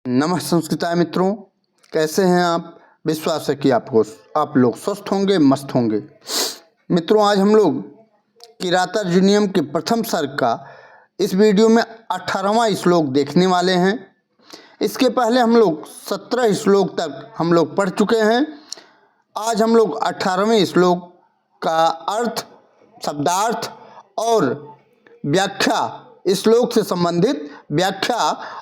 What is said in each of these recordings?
नमः संस्कृताय मित्रों, कैसे हैं आप। विश्वास है कि आप लोग स्वस्थ होंगे, मस्त होंगे। मित्रों, आज हम लोग किरातार्जुनीयम के प्रथम सर्ग का इस वीडियो में 18वां श्लोक देखने वाले हैं। इसके पहले हम लोग 17 श्लोक तक हम लोग पढ़ चुके हैं। आज हम लोग 18वें श्लोक का अर्थ, शब्दार्थ और व्याख्या, श्लोक से संबंधित व्याख्या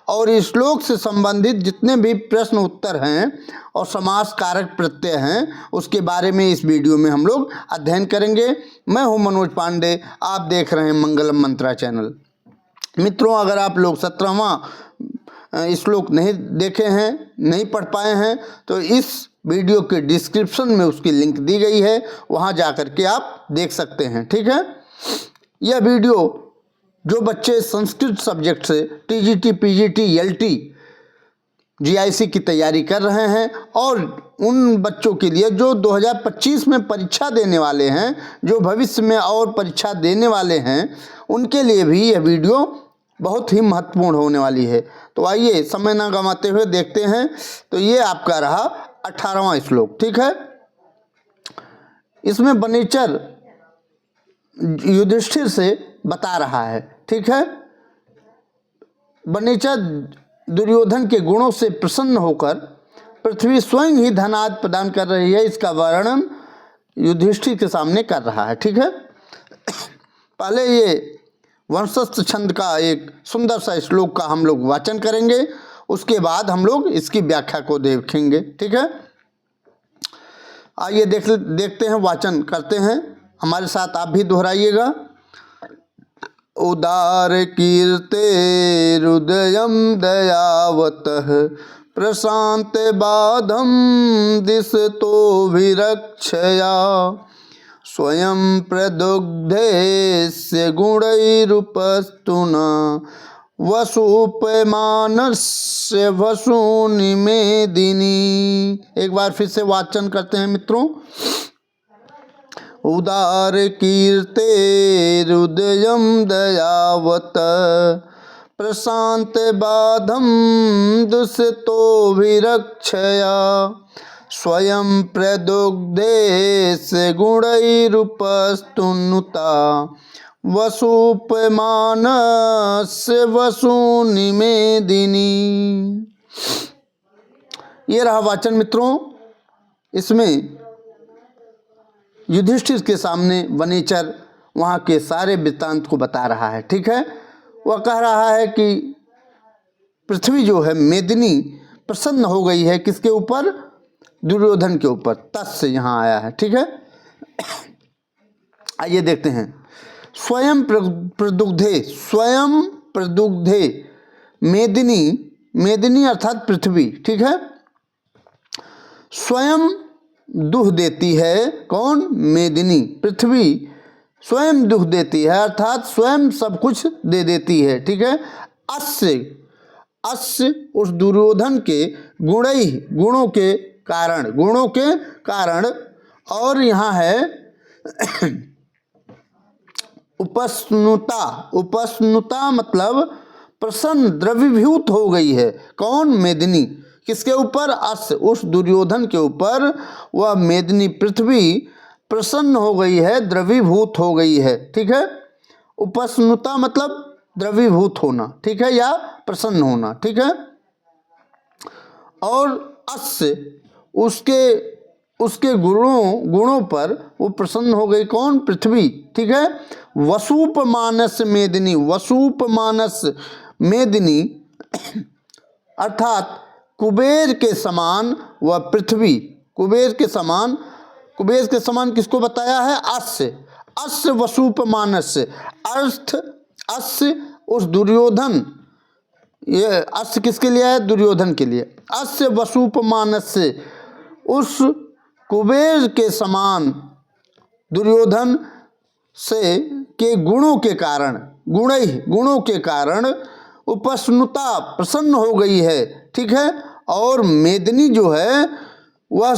और इस श्लोक से संबंधित जितने भी प्रश्न उत्तर हैं और समास कारक प्रत्यय हैं उसके बारे में इस वीडियो में हम लोग अध्ययन करेंगे। मैं हूं मनोज पांडे, आप देख रहे हैं मंगलम मंत्रा चैनल। मित्रों, अगर आप लोग 17वां श्लोक नहीं देखे हैं, नहीं पढ़ पाए हैं, तो इस वीडियो के डिस्क्रिप्शन में उसकी लिंक दी गई है, वहां जाकर के आप देख सकते हैं। ठीक है। यह वीडियो जो बच्चे संस्कृत सब्जेक्ट से टीजीटी, पीजीटी, एलटी, जीआईसी की तैयारी कर रहे हैं और उन बच्चों के लिए जो 2025 में परीक्षा देने वाले हैं, जो भविष्य में और परीक्षा देने वाले हैं, उनके लिए भी यह वीडियो बहुत ही महत्वपूर्ण होने वाली है। तो आइए समय ना गंवाते हुए देखते हैं। तो ये आपका रहा 18वां श्लोक। ठीक है। इसमें बनेचर युधिष्ठिर से बता रहा है। ठीक है। बनेचर दुर्योधन के गुणों से प्रसन्न होकर पृथ्वी स्वयं ही धनाद प्रदान कर रही है, इसका वर्णन युधिष्ठिर के सामने कर रहा है। ठीक है। पहले ये वंशस्थ छंद का एक सुंदर सा श्लोक का हम लोग वाचन करेंगे, उसके बाद हम लोग इसकी व्याख्या को देखेंगे। ठीक है। आइए देखते हैं, वाचन करते हैं। हमारे साथ आप भी दोहराइएगा। उदार कीर्ते हृदयं दयावतः प्रशांत बाधम दिशतो विरक्षया स्वयं प्रदुग्धेस्य गुणैरुपस्तुना वसुपमानस्य वसूनिमेदिनी। एक बार फिर से वाचन करते हैं मित्रों। उदार कीर्ते हृदयं दयावत प्रशांत बाधम दुषितो विरक्षया स्वयं प्रदुग्धेस्य गुणैरुपस्तुनुता वसुपमानस्य वसूनिमेदिनी। ये रहा वाचन मित्रों। इसमें युधिष्ठिर के सामने वनेचर वहाँ के सारे वृत्तांत को बता रहा है। ठीक है। वह कह रहा है कि पृथ्वी जो है मेदिनी प्रसन्न हो गई है, किसके ऊपर? दुर्योधन के ऊपर। तस् से यहाँ आया है। ठीक है। आइए देखते हैं। स्वयं प्रदुग्धे, स्वयं प्रदुग्धे मेदिनी, मेदिनी अर्थात पृथ्वी। ठीक है। स्वयं दुह देती है। कौन? मेदिनी, पृथ्वी स्वयं दुह देती है, अर्थात स्वयं सब कुछ दे देती है। ठीक है। अस्य, अस्य उस दुर्योधन के गुणै, गुणों के कारण, गुणों के कारण। और यहाँ है उपस्नुता, उपस्नुता मतलब प्रसन्न, द्रवीभूत हो गई है। कौन? मेदिनी। किसके ऊपर? अस्य, उस दुर्योधन के ऊपर वह मेदिनी पृथ्वी प्रसन्न हो गई है, द्रवीभूत हो गई है। ठीक है। उपस्नुता मतलब द्रवीभूत होना। ठीक है, या प्रसन्न होना। ठीक है। और अस्य, उसके गुणों पर वो प्रसन्न हो गई। कौन? पृथ्वी। ठीक है। वसूपमानस मेदिनी, वसूपमानस मेदिनी अर्थात कुबेर के समान वह पृथ्वी, कुबेर के समान। कुबेर के समान किसको बताया है? अस्य, अस्य वसूपमानस्य, अर्थ अस्य उस दुर्योधन, ये अस्य किसके लिए है? दुर्योधन के लिए। अस्य वसूपमानस्य, उस कुबेर के समान दुर्योधन से के गुणों के कारण, गुणों के कारण उपस्नुता प्रसन्न हो गई है। ठीक है। और मेदिनी जो है वह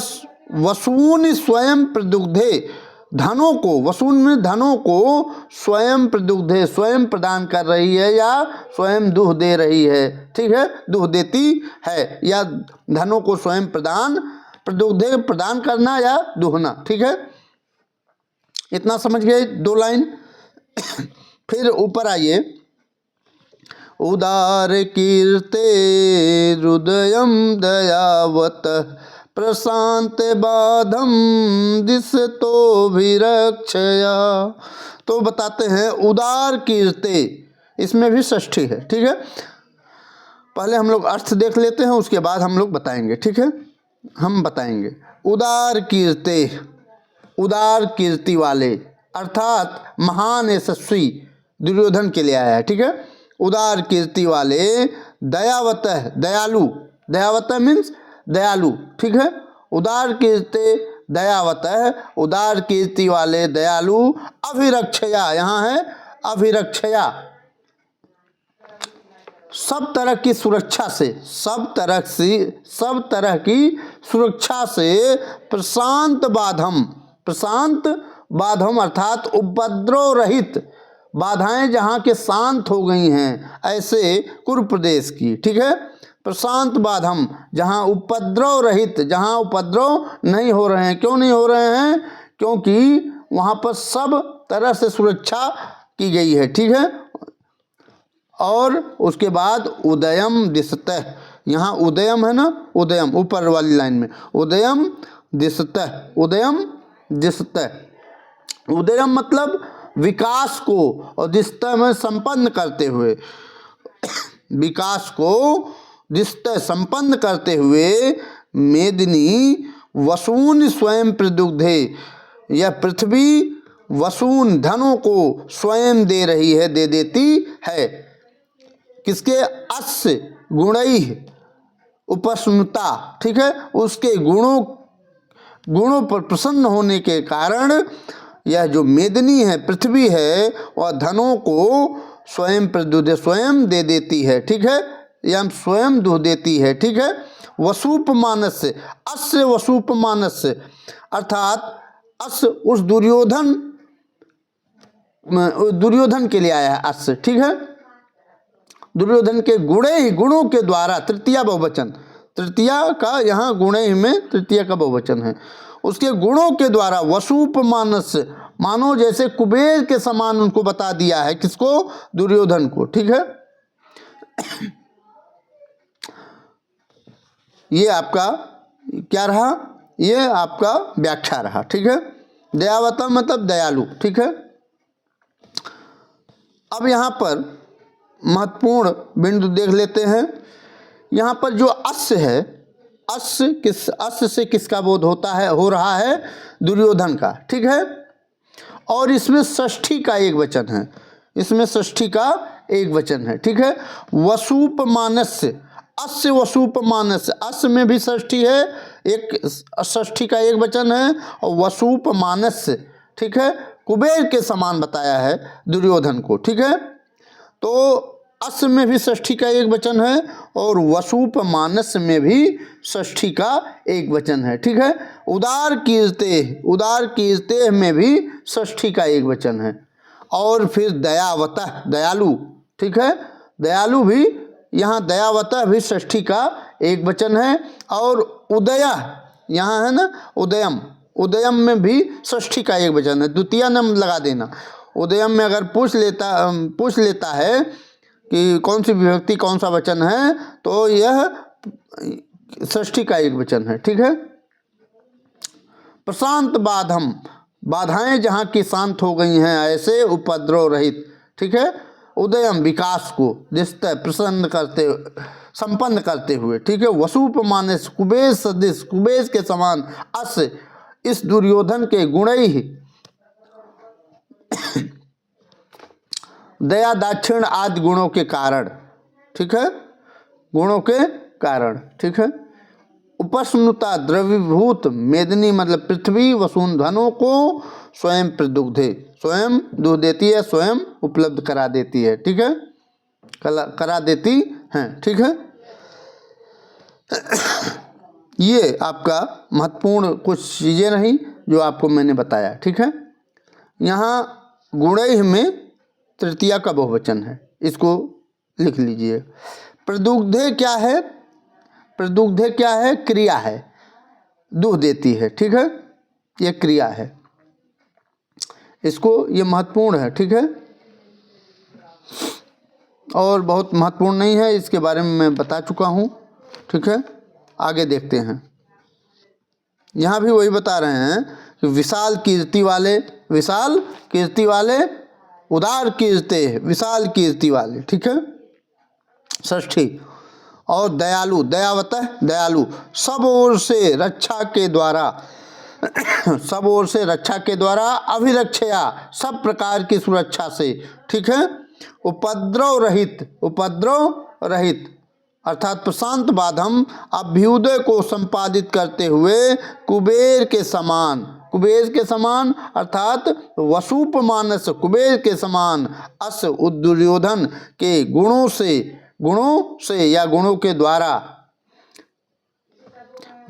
वसून स्वयं प्रदुग्धे, धनों को, वसून में धनों को स्वयं प्रदुग्धे, स्वयं प्रदान कर रही है या स्वयं दूह दे रही है, ठीक है, दूह देती है, या धनों को स्वयं प्रदुग्धे प्रदान करना या दूहना, ठीक है। इतना समझ गए 2 लाइन। फिर ऊपर आइए, उदार कीर्ते हृदयम दयावत प्रशांत बाधम दिशतो विरक्षया। तो बताते हैं उदार कीर्ते, इसमें भी षष्ठी है, ठीक है। पहले हम लोग अर्थ देख लेते हैं, उसके बाद हम लोग बताएंगे, ठीक है। हम बताएंगे उदार कीर्ते, उदार कीर्ति वाले, अर्थात महान यशस्वी दुर्योधन के लिए आया है, ठीक है। उदार कीर्ति वाले, दयावतः दयालु, दयावतः मीन्स दयालु, ठीक है। उदार कीर्ति दयावतः, उदार कीर्ति वाले दयालु, अभिरक्षया, यहाँ है अभिरक्षया, सब तरह की सुरक्षा से, सब तरह की सुरक्षा से, प्रशांत बाधम, प्रशांत बाधम अर्थात उपद्रव रहित, बाधाएं जहाँ के शांत हो गई हैं ऐसे कुरु प्रदेश की, ठीक है। प्रशांत बाधम, जहाँ उपद्रव रहित, जहाँ उपद्रव नहीं हो रहे हैं। क्यों नहीं हो रहे हैं? क्योंकि वहाँ पर सब तरह से सुरक्षा की गई है, ठीक है। और उसके बाद उदयम दिशतः, यहाँ उदयम है ना, उदयम ऊपर वाली लाइन में, उदयम दिशतः, उदयम दिशतः, उदयम मतलब विकास को, और दिशतः में संपन्न करते हुए, विकास को दिशतः संपन्न करते हुए, मेदिनी वसून स्वयं प्रदुग्धे, यह पृथ्वी वसून धनों को स्वयं दे रही है, दे देती है। किसके? अस्य गुणई उपस्नुता, ठीक है, उसके गुणों पर प्रसन्न होने के कारण यह जो मेदिनी है, पृथ्वी है, वह धनों को स्वयं प्रदुग्धे, स्वयं दे देती है, ठीक है, या स्वयं दूह देती है, ठीक है। वसूप मानस्य, अस्य वसूप मानस्य अर्थात अस्य उस दुर्योधन के लिए आया है अस्य, ठीक है। दुर्योधन के गुणों के द्वारा, तृतीया बहुवचन, तृतीया का यहाँ गुणे में तृतीया का बहुवचन है, उसके गुणों के द्वारा वसूप मानस्य, मानो जैसे कुबेर के समान उनको बता दिया है। किसको? दुर्योधन को, ठीक है। ये आपका क्या रहा? ये आपका व्याख्या रहा, ठीक है। दयावता मतलब दयालु, ठीक है। अब यहाँ पर महत्वपूर्ण बिंदु देख लेते हैं। यहाँ पर जो अस्य है, अस्य से किसका बोध होता है, हो रहा है? दुर्योधन का, ठीक है। और इसमें षष्ठी का एक वचन है, इसमें षष्ठी का एक वचन है, ठीक है। वसूप मानस्य, अस्य वसूप मानस्य, अस्य में भी षष्ठी है, एक षष्ठी का एक वचन है, और वसूप मानस्य, ठीक है, कुबेर के समान बताया है दुर्योधन को, ठीक है। तो अस्य में भी षष्ठी का एक वचन है, और वसूप मानस में भी षष्ठी का एक वचन है, ठीक है। उदार कीर्ते में भी षष्ठी का एक वचन है। और फिर दयावतः, दयालु, ठीक है, दयालु भी, यहाँ दयावतः भी षष्ठी का एक वचन है। और उदया, यहाँ है ना उदयम, उदयम में भी षष्ठी का एक वचन है, द्वितीय नाम लगा देना। उदयम में अगर पूछ लेता है कि कौन सी विभक्ति कौन सा वचन है, तो यह षष्ठी का एक वचन है, ठीक है। प्रशांत बाधम, बाधाएं जहाँ की शांत हो गई हैं ऐसे, उपद्रव रहित, ठीक है। उदयम विकास को, दिशतः प्रसन्न करते, संपन्न करते हुए, ठीक है। वसूप मानस कुबेर सदृश, कुबेर के समान, अस इस दुर्योधन के गुणई दया दाक्षिण आदि गुणों के कारण, ठीक है, गुणों के कारण, ठीक है। उपस्नुता द्रवीभूत मेदिनी मतलब पृथ्वी वसून धनों को स्वयं प्रदुग्धे, स्वयं दूध देती है, स्वयं उपलब्ध करा देती है, ठीक है, करा देती हैं, ठीक है। ये आपका महत्वपूर्ण कुछ चीज़ें रहीं जो आपको मैंने बताया, ठीक है। यहाँ गुणैः में तृतीया का बहुवचन है, इसको लिख लीजिए। प्रदुग्धे क्या है? प्रदुग्धे क्या है? क्रिया है, दूध देती है, ठीक है, ये क्रिया है, इसको, ये महत्वपूर्ण है, ठीक है, और बहुत महत्वपूर्ण नहीं है, इसके बारे में मैं बता चुका हूँ, ठीक है। आगे देखते हैं। यहाँ भी वही बता रहे हैं कि विशाल कीर्ति वाले, विशाल कीर्ति वाले, उदार कीर्ते, विशाल कीर्ति वाले, ठीक है, षष्ठी। और दयालु, दयावतः दयालु, सब ओर से रक्षा के द्वारा सब ओर से रक्षा के द्वारा, अभिरक्षया, सब प्रकार की सुरक्षा से, ठीक है। उपद्रव रहित, उपद्रव रहित अर्थात प्रशांत बाधम, अभ्युदय को संपादित करते हुए कुबेर के समान, कुबेर के समान अर्थात वसूपमानस, कुबेर के समान, अस दुर्योधन के गुणों से या गुणों के द्वारा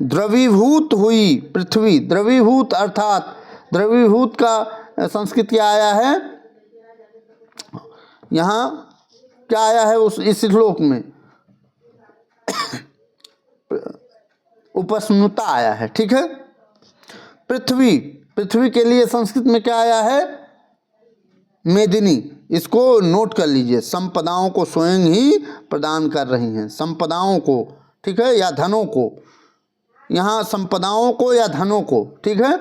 द्रवीभूत हुई पृथ्वी, द्रवीभूत अर्थात, द्रवीभूत का संस्कृत क्या आया है? यहाँ क्या आया है उस इस श्लोक में? उपस्नुता आया है, ठीक है। पृथ्वी, पृथ्वी के लिए संस्कृत में क्या आया है? मेदिनी, इसको नोट कर लीजिए। संपदाओं को स्वयं ही प्रदान कर रही हैं, संपदाओं को, ठीक है, या धनों को, यहाँ संपदाओं को या धनों को, ठीक है।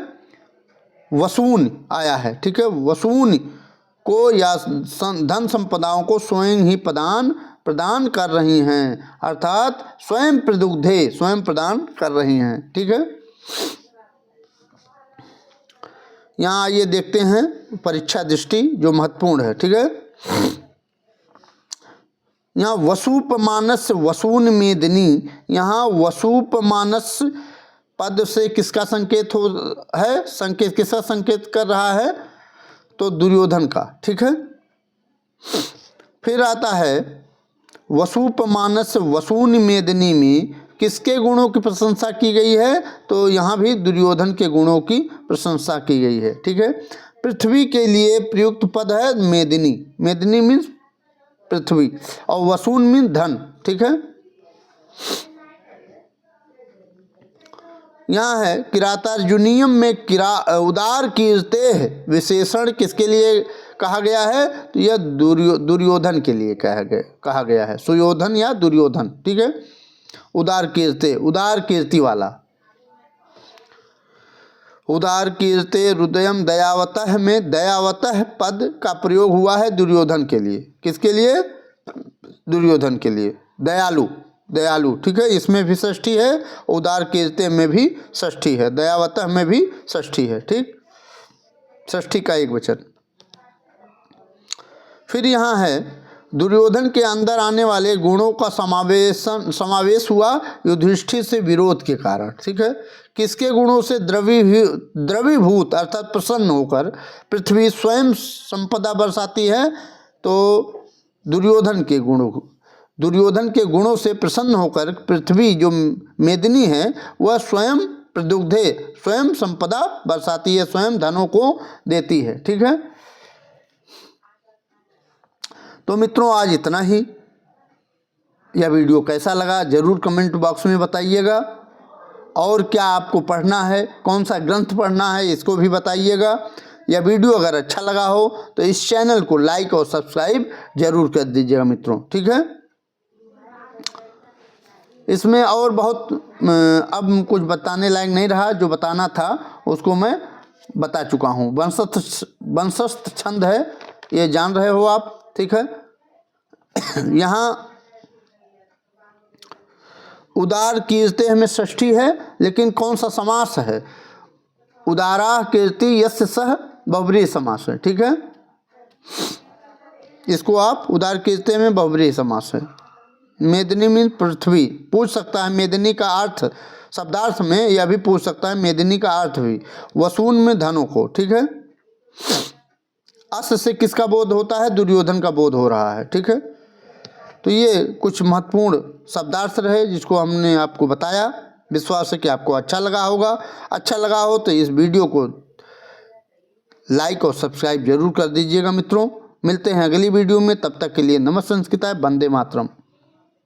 वसून आया है, ठीक है, वसून को या धन संपदाओं को स्वयं ही प्रदान कर रही हैं, अर्थात स्वयं प्रदुग्धे, स्वयं प्रदान कर रही हैं, ठीक है। यहाँ आइए देखते हैं परीक्षा दृष्टि जो महत्वपूर्ण है, ठीक है। यहाँ वसूपमानस, वसून मेदिनी, यहाँ वसूपमानस पद से किसका संकेत है? संकेत किसका संकेत कर रहा है? तो दुर्योधन का, ठीक है। फिर आता है वसूपमानस वसून मेदिनी में किसके गुणों की प्रशंसा की गई है? तो यहाँ भी दुर्योधन के गुणों की प्रशंसा की गई है, ठीक है। पृथ्वी के लिए प्रयुक्त पद है मेदिनी, मेदिनी मीन्स पृथ्वी, और वसून मीन्स धन, ठीक है। यहाँ है किरातार्जुनीयम में उदार कीर्ते विशेषण किसके लिए कहा गया है? तो यह दुर्योधन के लिए कहा गया है, सुयोधन या दुर्योधन, ठीक है। उदार कीर्ते, उदार कीर्ति वाला, उदार कीर्ते हृदयम दयावतः में दयावतः पद का प्रयोग हुआ है दुर्योधन के लिए। किसके लिए? दुर्योधन के लिए। दयालु, दयालु, ठीक है, इसमें भी षष्ठी है, उदार कीर्ते में भी षष्ठी है, दयावतः में भी षष्ठी है, ठीक, षष्ठी का एक वचन। फिर यहाँ है दुर्योधन के अंदर आने वाले गुणों का समावेश हुआ युधिष्ठिर से विरोध के कारण, ठीक है। किसके गुणों से? द्रवीभूत अर्थात प्रसन्न होकर पृथ्वी स्वयं संपदा बरसाती है, तो दुर्योधन के गुणों से प्रसन्न होकर पृथ्वी जो मेदिनी है वह स्वयं प्रदुग्धे, स्वयं संपदा बरसाती है, स्वयं धनों को देती है, ठीक है। तो मित्रों आज इतना ही। यह वीडियो कैसा लगा जरूर कमेंट बॉक्स में बताइएगा, और क्या आपको पढ़ना है, कौन सा ग्रंथ पढ़ना है इसको भी बताइएगा। यह वीडियो अगर अच्छा लगा हो तो इस चैनल को लाइक और सब्सक्राइब जरूर कर दीजिएगा मित्रों, ठीक है। इसमें और बहुत अब कुछ बताने लायक नहीं रहा, जो बताना था उसको मैं बता चुका हूँ। वंशस्थ छंद है, ये जान रहे हो आप, ठीक है। यहाँ उदार कीर्ते में षष्ठी है, लेकिन कौन सा समास है? उदारा कीर्ति यस्य सह बहुब्रीहि समास है, ठीक है। इसको आप उदार कीर्ते में बहुब्रीहि समास है। मेदिनी मीन पृथ्वी, पूछ सकता है मेदिनी का अर्थ, शब्दार्थ में यह भी पूछ सकता है मेदिनी का अर्थ भी। वसून में धनों को, ठीक है। अस से किसका बोध होता है? दुर्योधन का बोध हो रहा है, ठीक है। तो ये कुछ महत्वपूर्ण शब्दार्थ रहे जिसको हमने आपको बताया। विश्वास है कि आपको अच्छा लगा होगा। अच्छा लगा हो तो इस वीडियो को लाइक और सब्सक्राइब जरूर कर दीजिएगा मित्रों। मिलते हैं अगली वीडियो में, तब तक के लिए नमः संस्कृताय, वंदे मातरम।